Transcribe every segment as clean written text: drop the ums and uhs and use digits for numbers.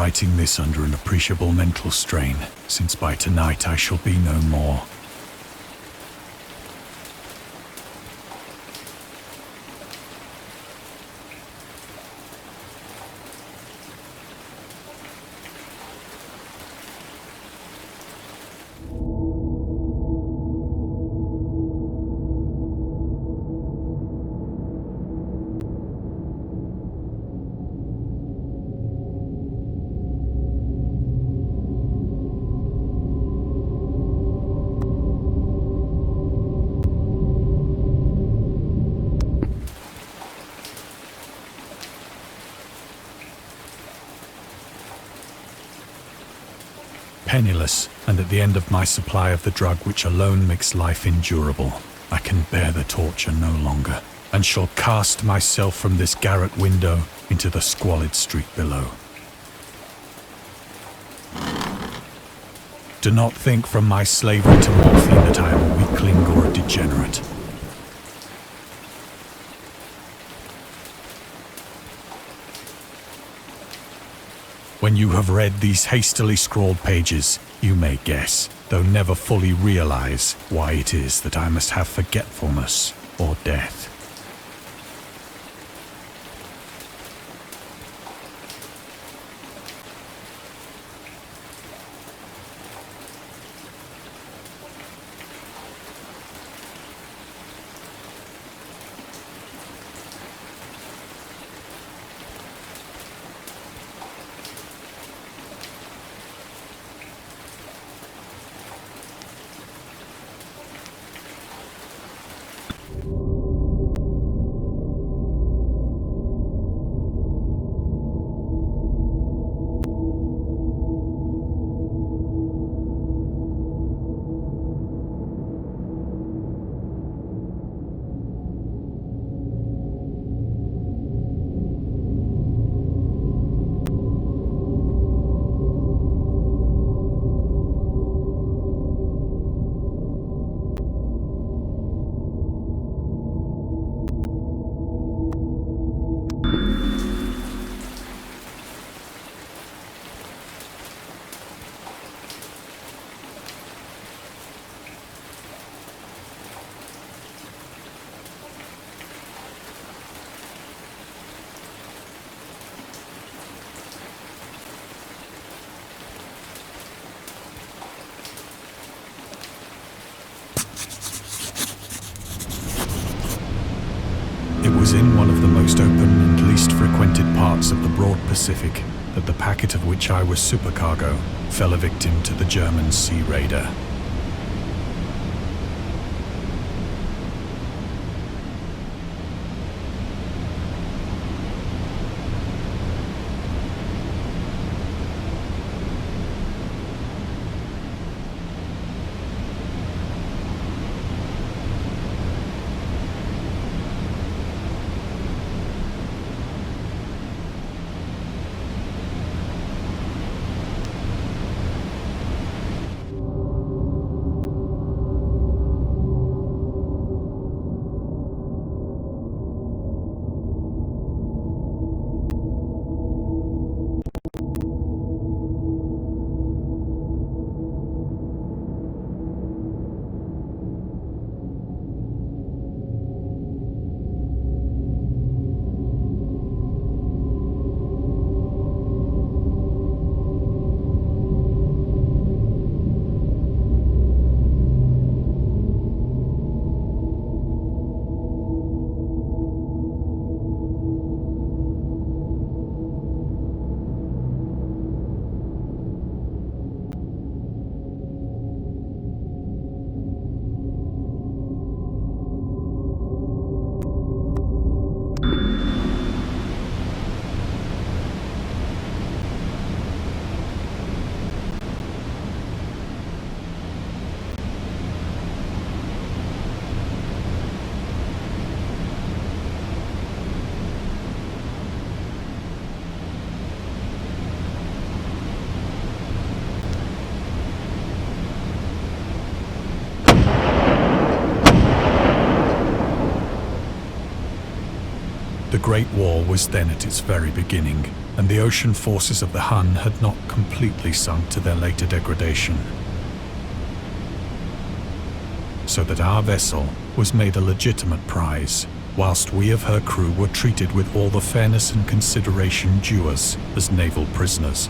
writing this under an appreciable mental strain, since by tonight I shall be no more. Penniless, and at the end of my supply of the drug which alone makes life endurable, I can bear the torture no longer, and shall cast myself from this garret window into the squalid street below. Do not think from my slavery to morphine that I am a weakling or a degenerate. When you have read these hastily scrawled pages, you may guess, though never fully realize, why it is that I must have forgetfulness or death. It was in one of the most open and least frequented parts of the broad Pacific that the packet of which I was supercargo fell a victim to the German sea raider. Great War was then at its very beginning, and the ocean forces of the Hun had not completely sunk to their later degradation. So that our vessel was made a legitimate prize, whilst we of her crew were treated with all the fairness and consideration due us as naval prisoners.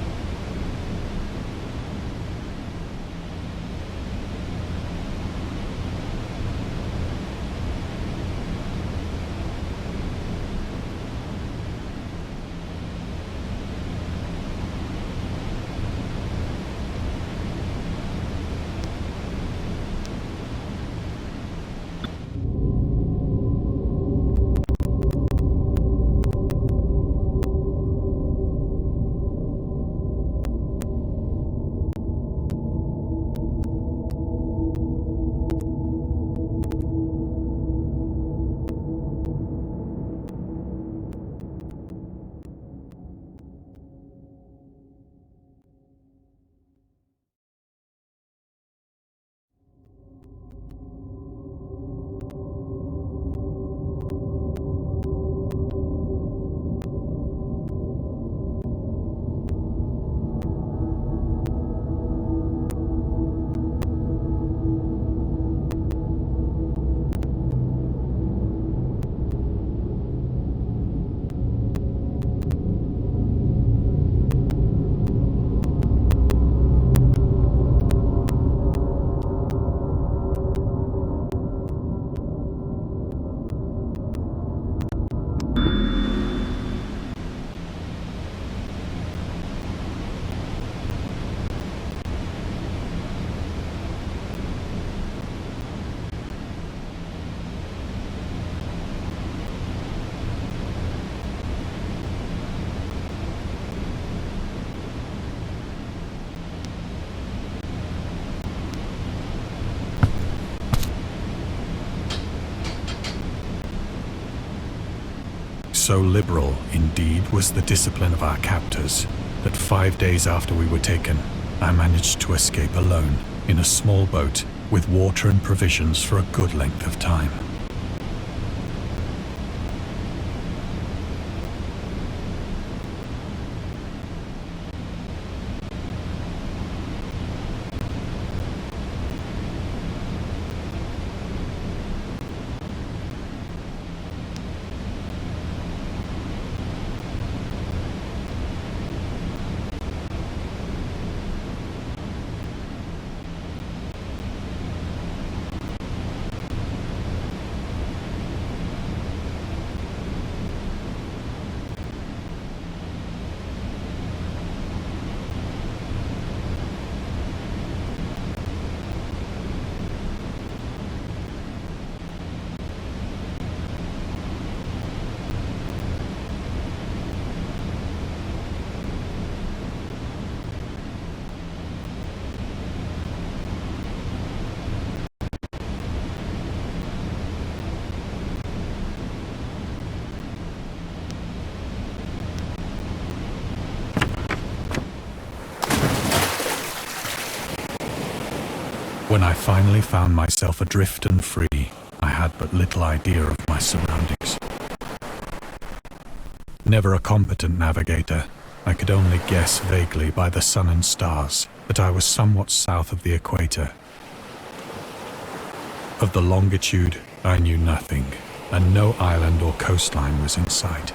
So liberal, indeed, was the discipline of our captors, that 5 days after we were taken, I managed to escape alone in a small boat with water and provisions for a good length of time. When I finally found myself adrift and free, I had but little idea of my surroundings. Never a competent navigator, I could only guess vaguely by the sun and stars that I was somewhat south of the equator. Of the longitude, I knew nothing, and no island or coastline was in sight.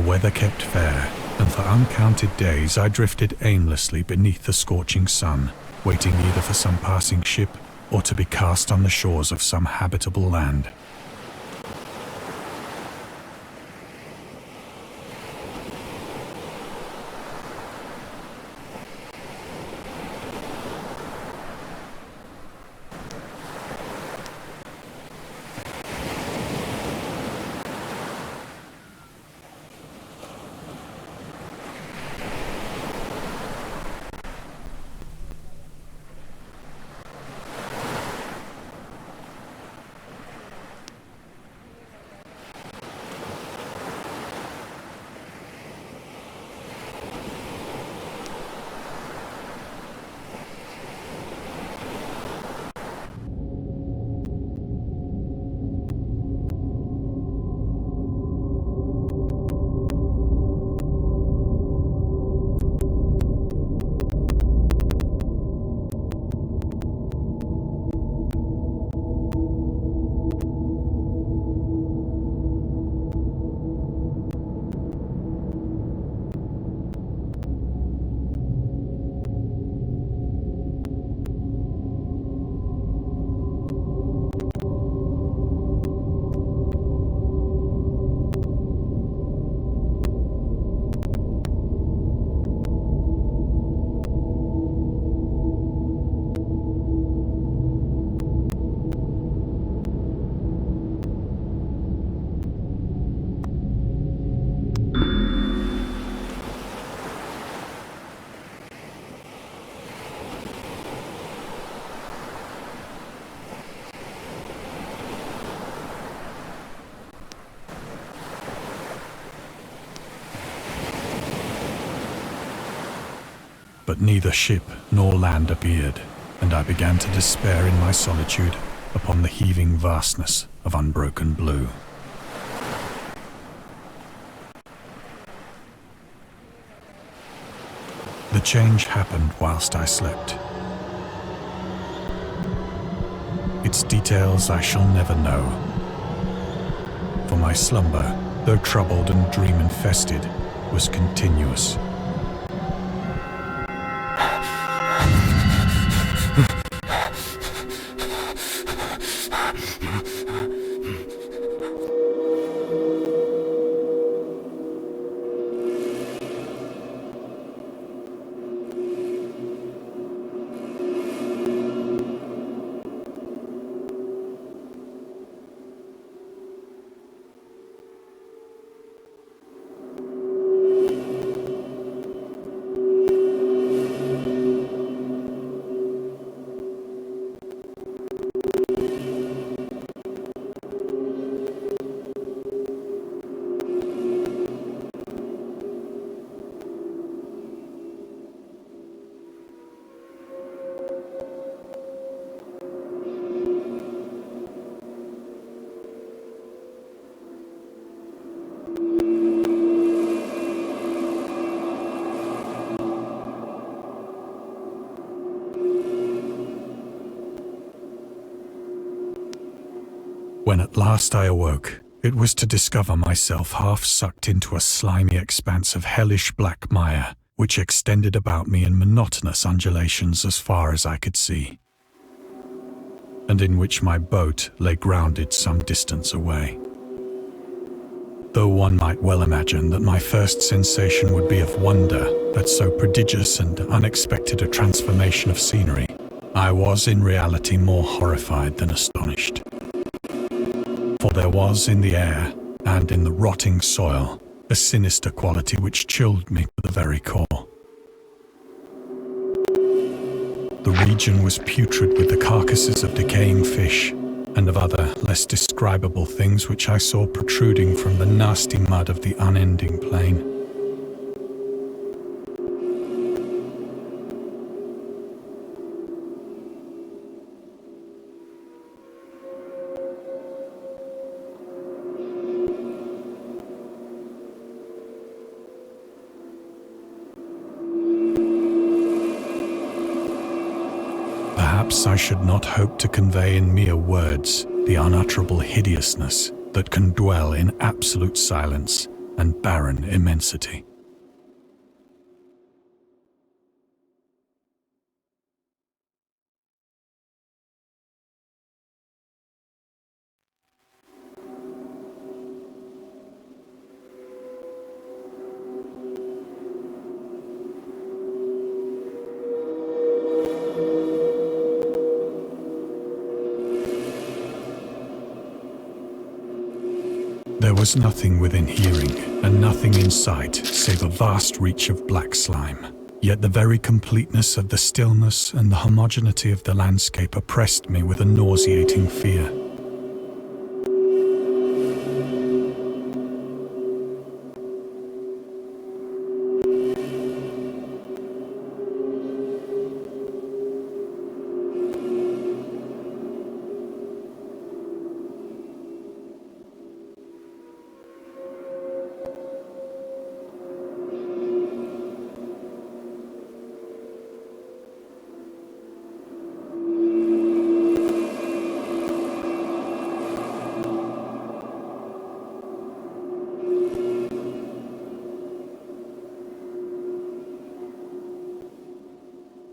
The weather kept fair, and for uncounted days I drifted aimlessly beneath the scorching sun, waiting either for some passing ship or to be cast on the shores of some habitable land. But neither ship nor land appeared, and I began to despair in my solitude upon the heaving vastness of unbroken blue. The change happened whilst I slept. Its details I shall never know, for my slumber, though troubled and dream-infested, was continuous. When at last I awoke, it was to discover myself half sucked into a slimy expanse of hellish black mire, which extended about me in monotonous undulations as far as I could see, and in which my boat lay grounded some distance away. Though one might well imagine that my first sensation would be of wonder at so prodigious and unexpected a transformation of scenery, I was in reality more horrified than astonished. For there was in the air and in the rotting soil a sinister quality which chilled me to the very core. The region was putrid with the carcasses of decaying fish and of other less describable things which I saw protruding from the nasty mud of the unending plain. Perhaps I should not hope to convey in mere words the unutterable hideousness that can dwell in absolute silence and barren immensity. There was nothing within hearing, and nothing in sight, save a vast reach of black slime. Yet the very completeness of the stillness and the homogeneity of the landscape oppressed me with a nauseating fear.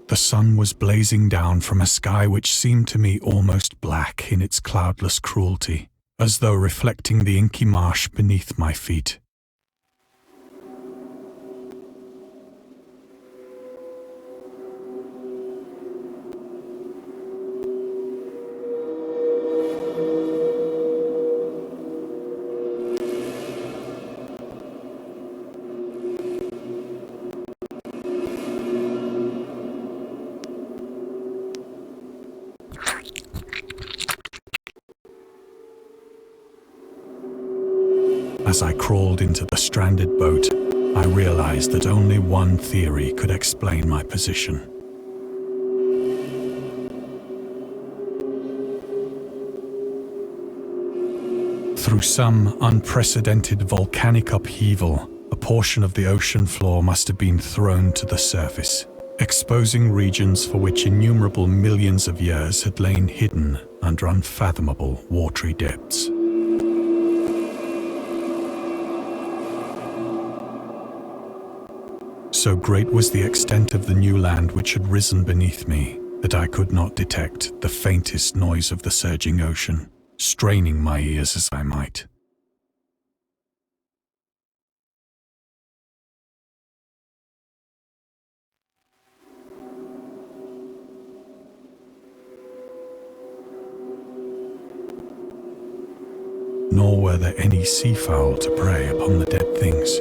The sun was blazing down from a sky which seemed to me almost black in its cloudless cruelty, as though reflecting the inky marsh beneath my feet. As I crawled into the stranded boat, I realized that only one theory could explain my position. Through some unprecedented volcanic upheaval, a portion of the ocean floor must have been thrown to the surface, exposing regions for which innumerable millions of years had lain hidden under unfathomable watery depths. So great was the extent of the new land which had risen beneath me that I could not detect the faintest noise of the surging ocean, straining my ears as I might. Nor were there any seafowl to prey upon the dead things.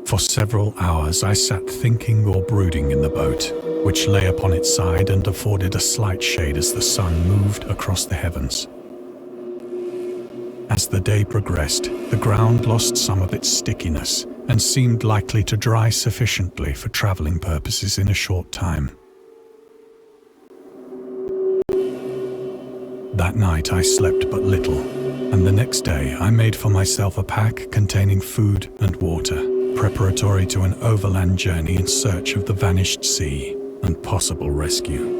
For several hours I sat thinking or brooding in the boat, which lay upon its side and afforded a slight shade as the sun moved across the heavens. As the day progressed, the ground lost some of its stickiness and seemed likely to dry sufficiently for traveling purposes in a short time. That night I slept but little, and the next day I made for myself a pack containing food and water, preparatory to an overland journey in search of the vanished sea and possible rescue.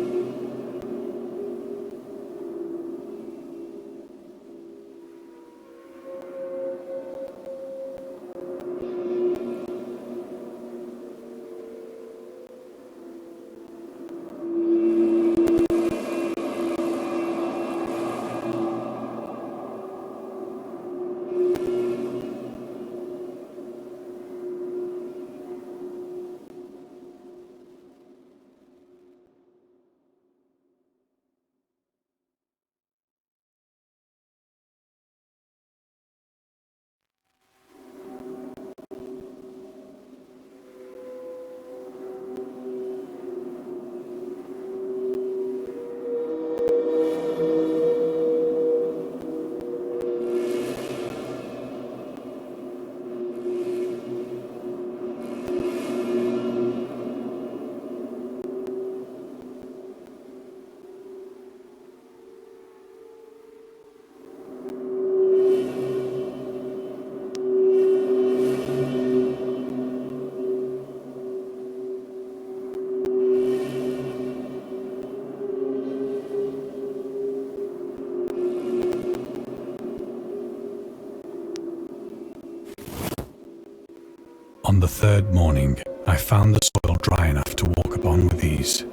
On the third morning, I found the soil dry enough to walk upon with ease.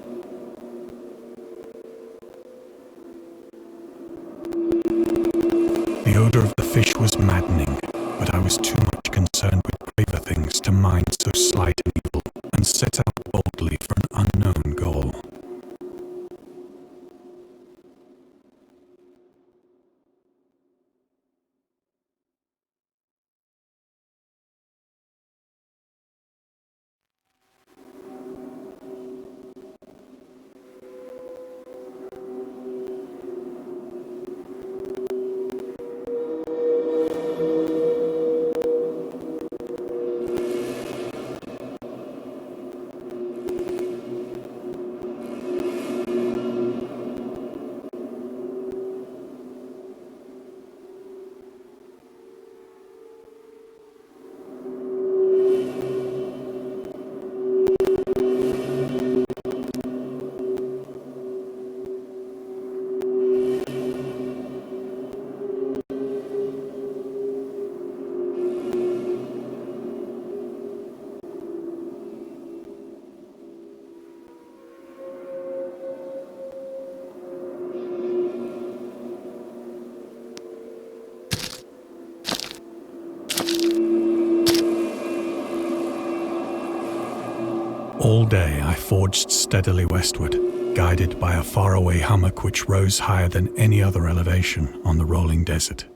The odor of the fish was maddening, but I was too much concerned with graver things to mind so slight an evil, and set out boldly for an unknown goal. All day I forged steadily westward, guided by a faraway hummock which rose higher than any other elevation on the rolling desert.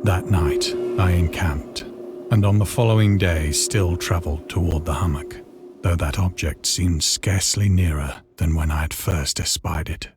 That night, I encamped, and on the following day still travelled toward the hummock, though that object seemed scarcely nearer than when I had first espied it.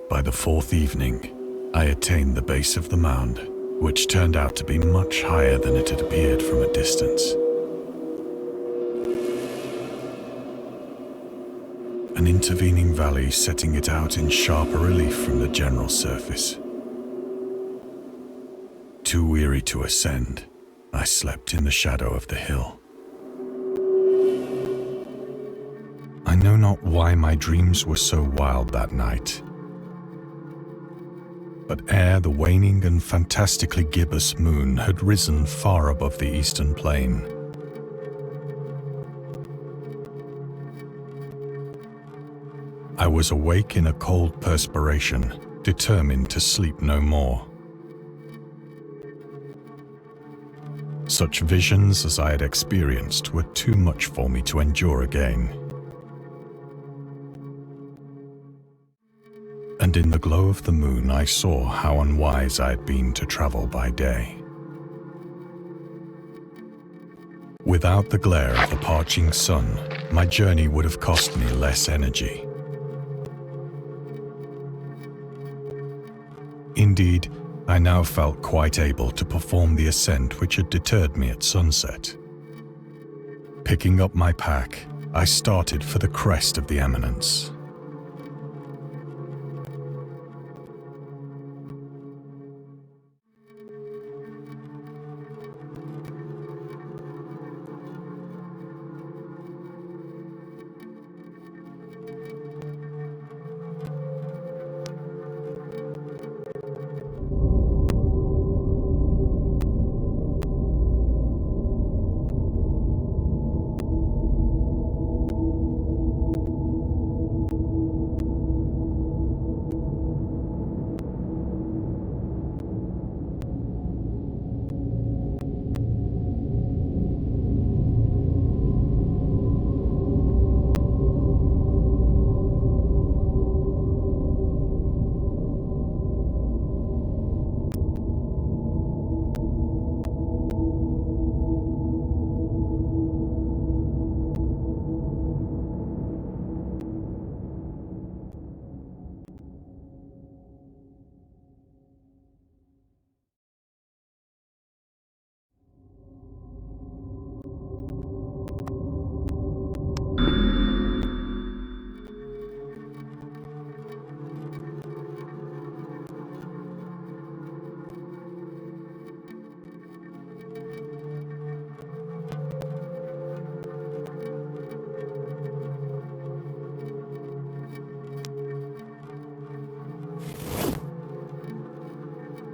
By the fourth evening, I attained the base of the mound, which turned out to be much higher than it had appeared from a distance. An intervening valley setting it out in sharper relief from the general surface. Too weary to ascend, I slept in the shadow of the hill. I know not why my dreams were so wild that night, but ere the waning and fantastically gibbous moon had risen far above the eastern plain, I was awake in a cold perspiration, determined to sleep no more. Such visions as I had experienced were too much for me to endure again. And in the glow of the moon I saw how unwise I had been to travel by day. Without the glare of the parching sun, my journey would have cost me less energy. Indeed, I now felt quite able to perform the ascent which had deterred me at sunset. Picking up my pack, I started for the crest of the eminence.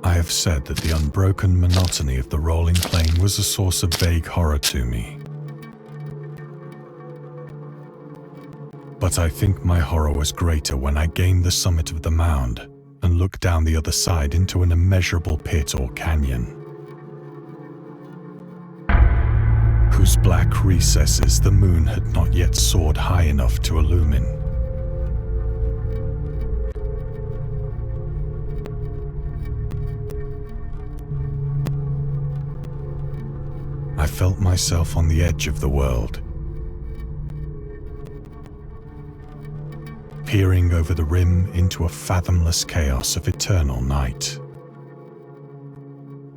I have said that the unbroken monotony of the rolling plain was a source of vague horror to me. But I think my horror was greater when I gained the summit of the mound and looked down the other side into an immeasurable pit or canyon, whose black recesses the moon had not yet soared high enough to illumine. I felt myself on the edge of the world, peering over the rim into a fathomless chaos of eternal night.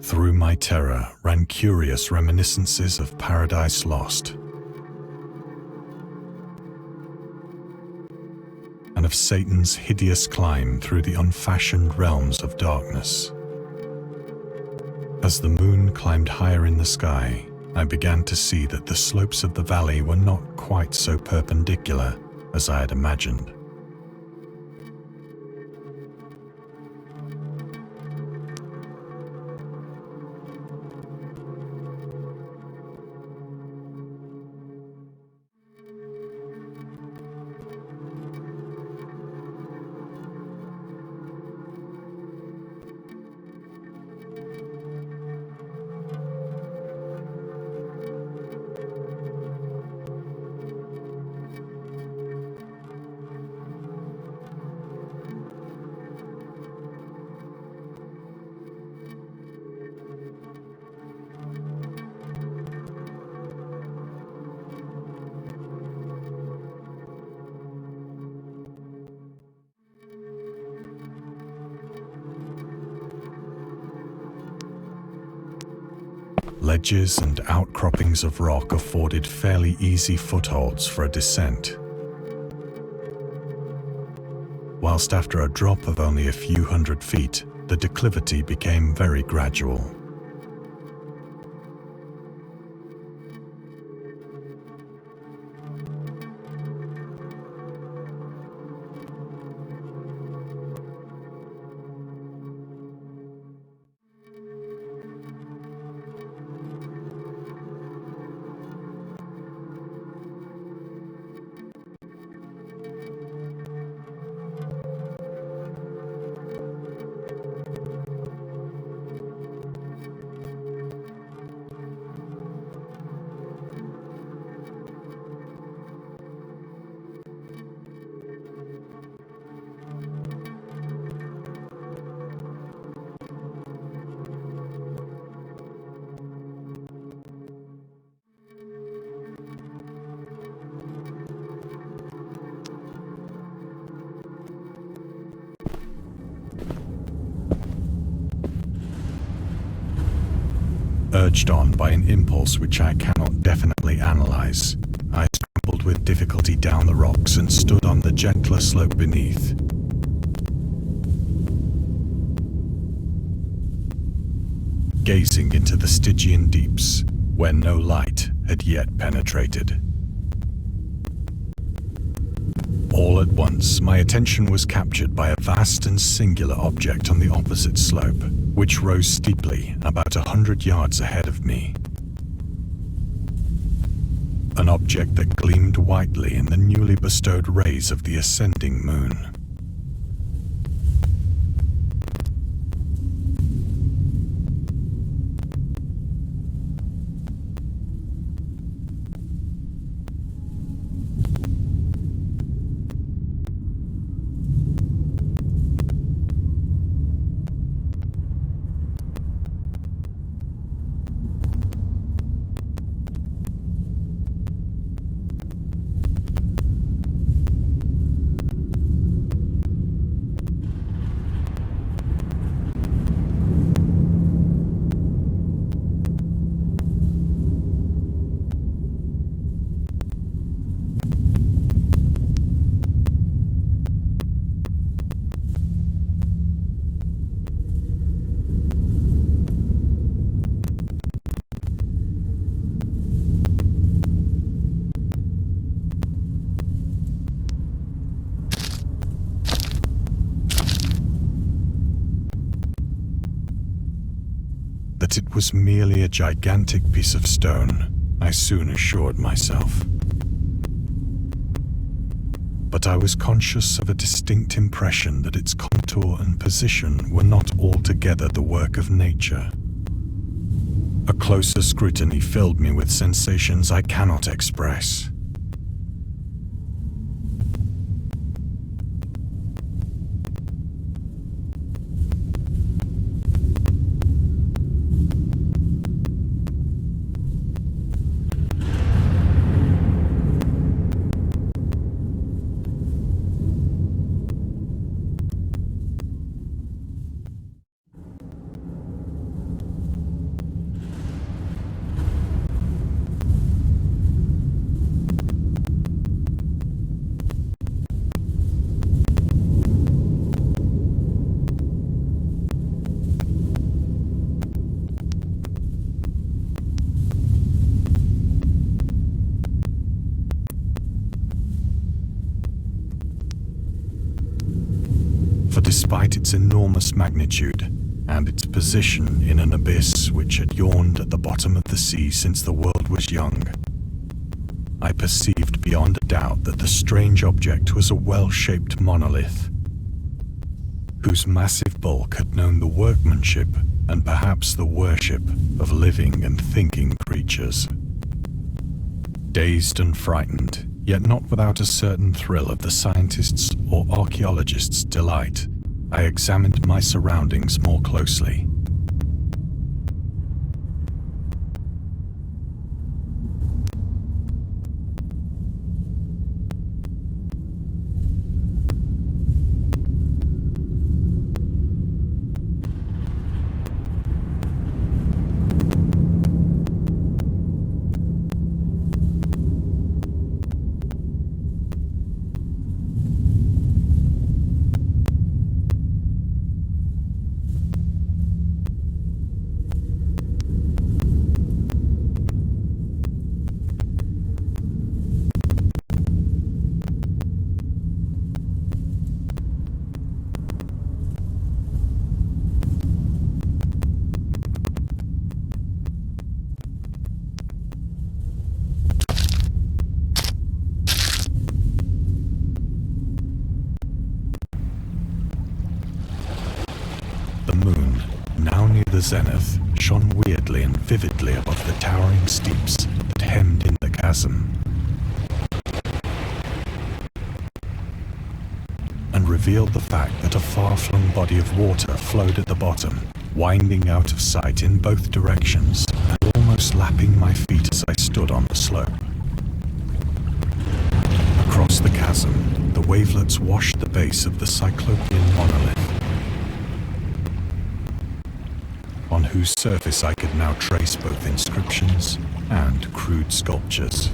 Through my terror ran curious reminiscences of Paradise Lost, and of Satan's hideous climb through the unfashioned realms of darkness. As the moon climbed higher in the sky, I began to see that the slopes of the valley were not quite so perpendicular as I had imagined. ledges and outcroppings of rock afforded fairly easy footholds for a descent. Whilst after a drop of only a few hundred feet, the declivity became very gradual. Urged on by an impulse which I cannot definitely analyze, I scrambled with difficulty down the rocks and stood on the gentler slope beneath. Gazing into the Stygian deeps, where no light had yet penetrated. All at once, my attention was captured by a vast and singular object on the opposite slope, which rose steeply about 100 yards ahead of me. An object that gleamed whitely in the newly bestowed rays of the ascending moon. That it was merely a gigantic piece of stone, I soon assured myself. But I was conscious of a distinct impression that its contour and position were not altogether the work of nature. A closer scrutiny filled me with sensations I cannot express. For despite its enormous magnitude and its position in an abyss which had yawned at the bottom of the sea since the world was young, I perceived beyond a doubt that the strange object was a well-shaped monolith, whose massive bulk had known the workmanship and perhaps the worship of living and thinking creatures. Dazed and frightened, yet not without a certain thrill of the scientist's or archaeologist's delight, I examined my surroundings more closely. The moon, now near the zenith, shone weirdly and vividly above the towering steeps that hemmed in the chasm, and revealed the fact that a far-flung body of water flowed at the bottom, winding out of sight in both directions and almost lapping my feet as I stood on the slope. Across the chasm, the wavelets washed the base of the Cyclopean monolith, on whose surface I could now trace both inscriptions and crude sculptures.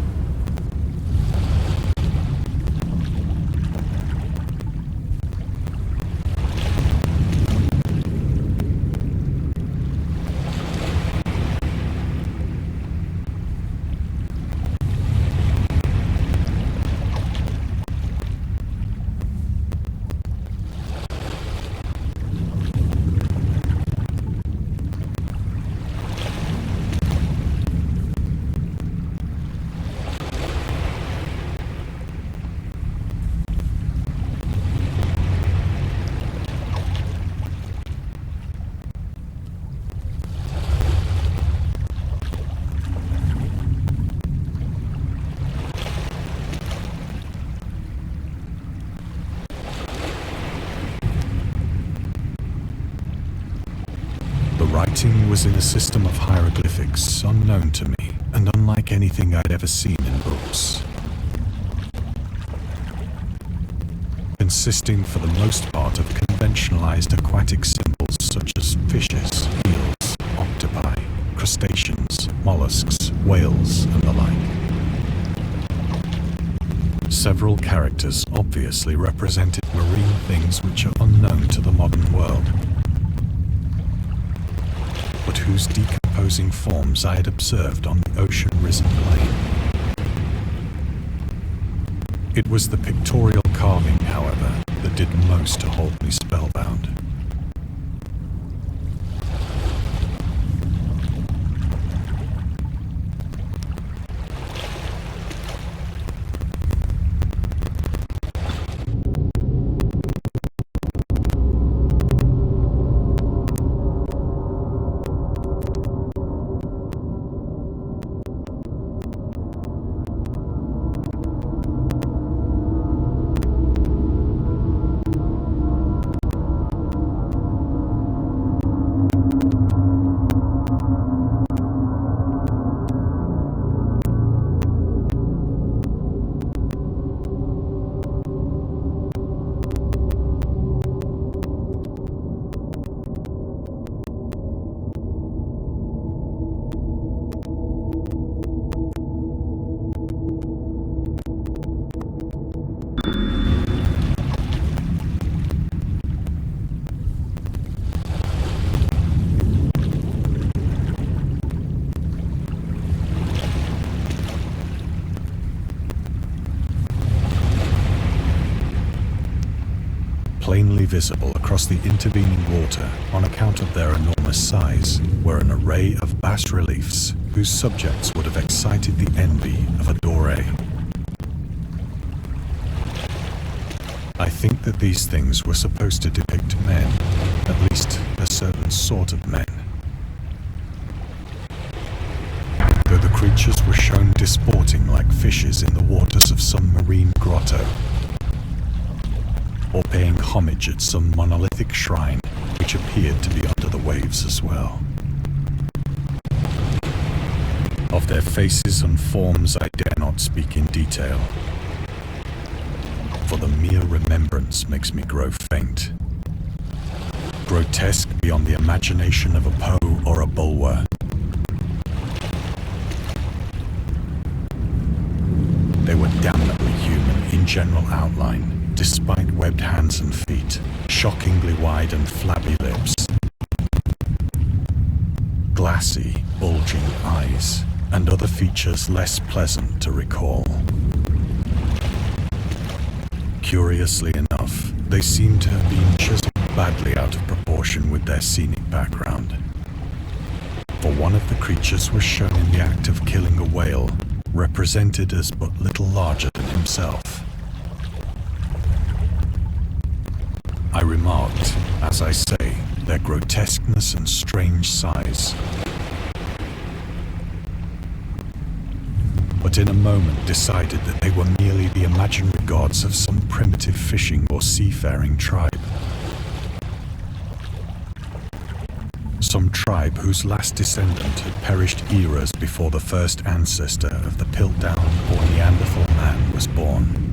The writing was in a system of hieroglyphics unknown to me and unlike anything I'd ever seen in books, consisting for the most part of conventionalized aquatic symbols such as fishes, eels, octopi, crustaceans, mollusks, whales, and the like. Several characters obviously represented marine things which are unknown to the modern world, but whose decomposing forms I had observed on the ocean-risen plain. It was the pictorial carving, however, that did most to hold me spellbound. Plainly visible across the intervening water on account of their enormous size were an array of bas-reliefs whose subjects would have excited the envy of a Doré. I think that these things were supposed to depict men, at least a certain sort of men. Though the creatures were shown disporting like fishes in the waters of some marine grotto, or paying homage at some monolithic shrine which appeared to be under the waves as well. Of their faces and forms I dare not speak in detail, for the mere remembrance makes me grow faint. Grotesque beyond the imagination of a Poe or a Bulwer. They were damnably human in general outline, despite webbed hands and feet, shockingly wide and flabby lips, glassy, bulging eyes, and other features less pleasant to recall. Curiously enough, they seem to have been chiseled badly out of proportion with their scenic background. For one of the creatures was shown in the act of killing a whale, represented as but little larger than himself. I remarked, as I say, their grotesqueness and strange size. But in a moment decided that they were merely the imaginary gods of some primitive fishing or seafaring tribe. Some tribe whose last descendant had perished eras before the first ancestor of the Piltdown or Neanderthal man was born.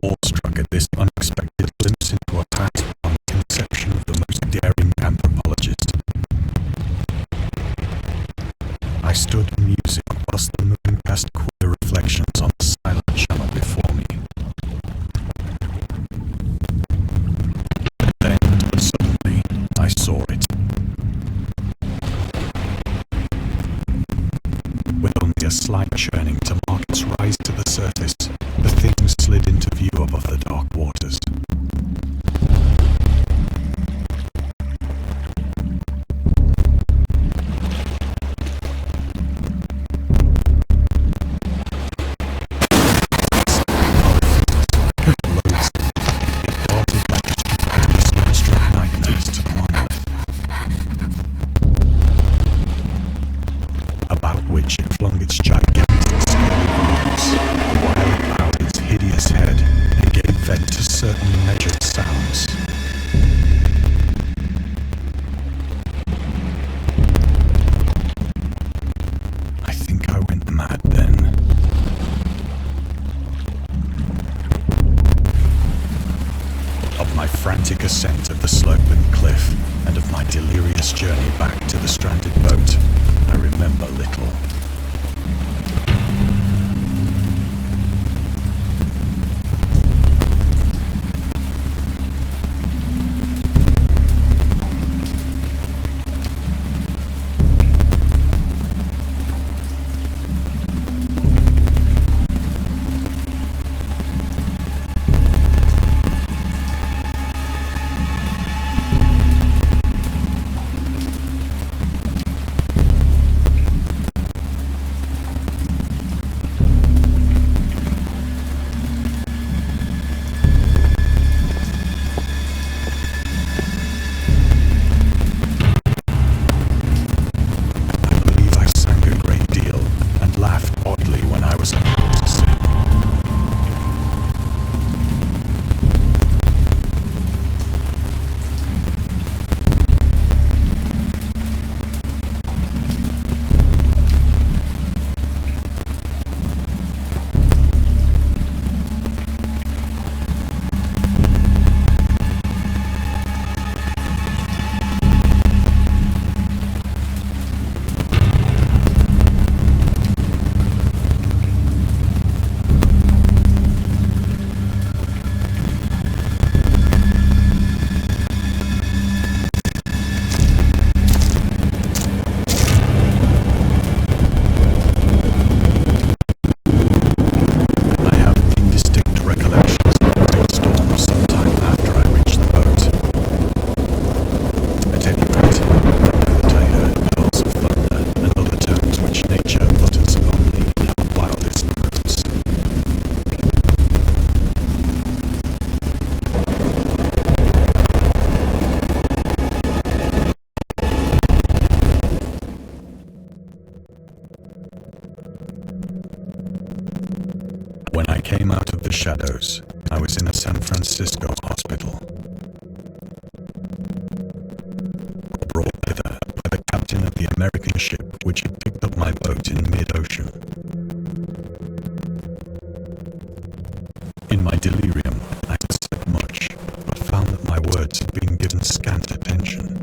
Awestruck at this unexpected glimpse into a past beyond the conception of the most daring anthropologist, I stood musing whilst the moon cast queer reflections on the silent channel before me. Then, suddenly, I saw it. With only a slight churning to mark its rise to the surface, the thing slid into view above the dark waters. About which it flung its gigantic arms, while it bowed its hideous head and gave vent to certain measured sounds. I think I went mad then. Of my frantic ascent of the sloping cliff and of my delirious journey back to the stranded boat, I remember little. shadows, I was in a San Francisco hospital. Brought thither by the captain of the American ship which had picked up my boat in mid-ocean. In my delirium, I had said much, but found that my words had been given scant attention.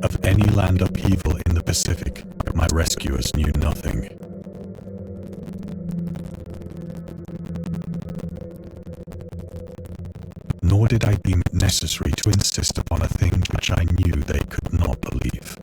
Of any land upheaval in the Pacific, my rescuers knew nothing. Nor did I deem it necessary to insist upon a thing which I knew they could not believe.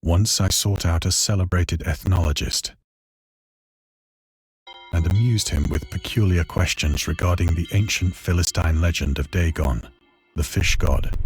Once I sought out a celebrated ethnologist and amused him with peculiar questions regarding the ancient Philistine legend of Dagon, the fish god.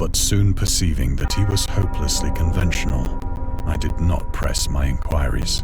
but soon perceiving that he was hopelessly conventional, I did not press my inquiries.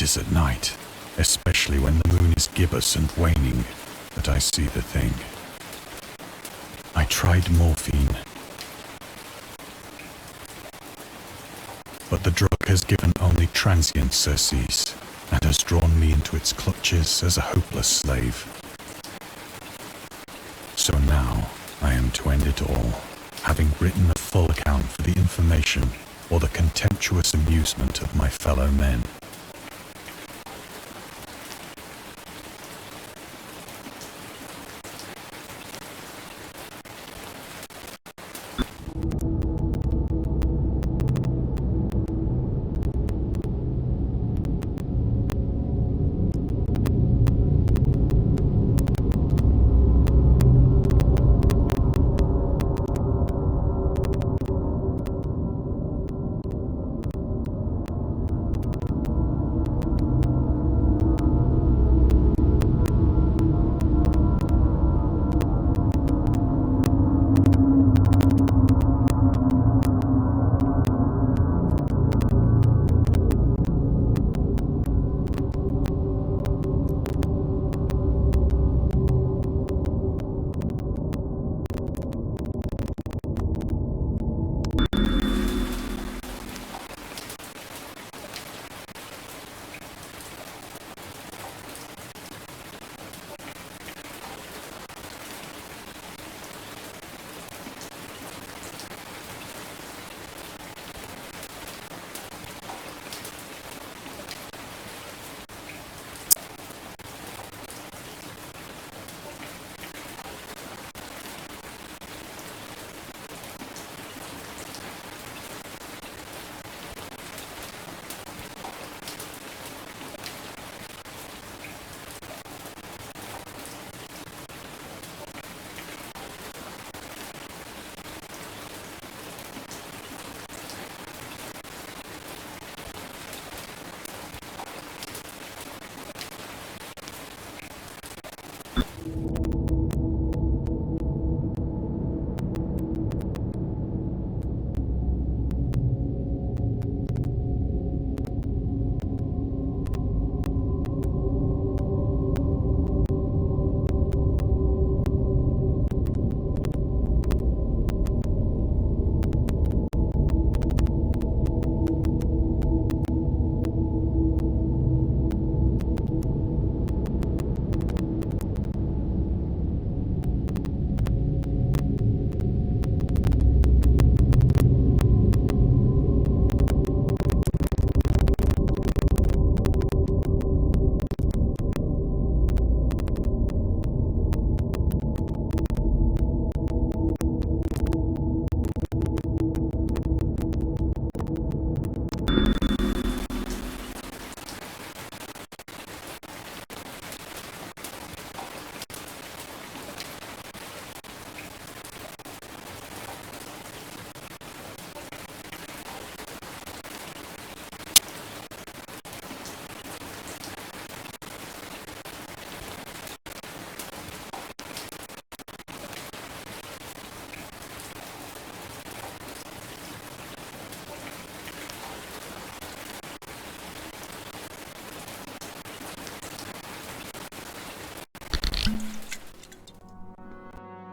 It is at night, especially when the moon is gibbous and waning, that I see the thing. I tried morphine, but the drug has given only transient surcease and has drawn me into its clutches as a hopeless slave. So now I am to end it all, having written a full account for the information or the contemptuous amusement of my fellow men.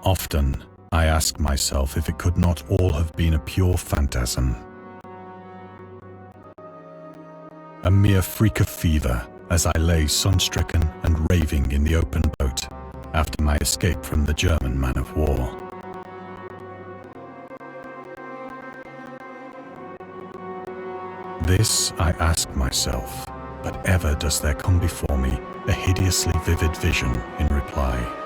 Often, I ask myself if it could not all have been a pure phantasm. A mere freak of fever as I lay sun-stricken and raving in the open boat after my escape from the German man-of-war. This I ask myself, but ever does there come before me a hideously vivid vision in reply.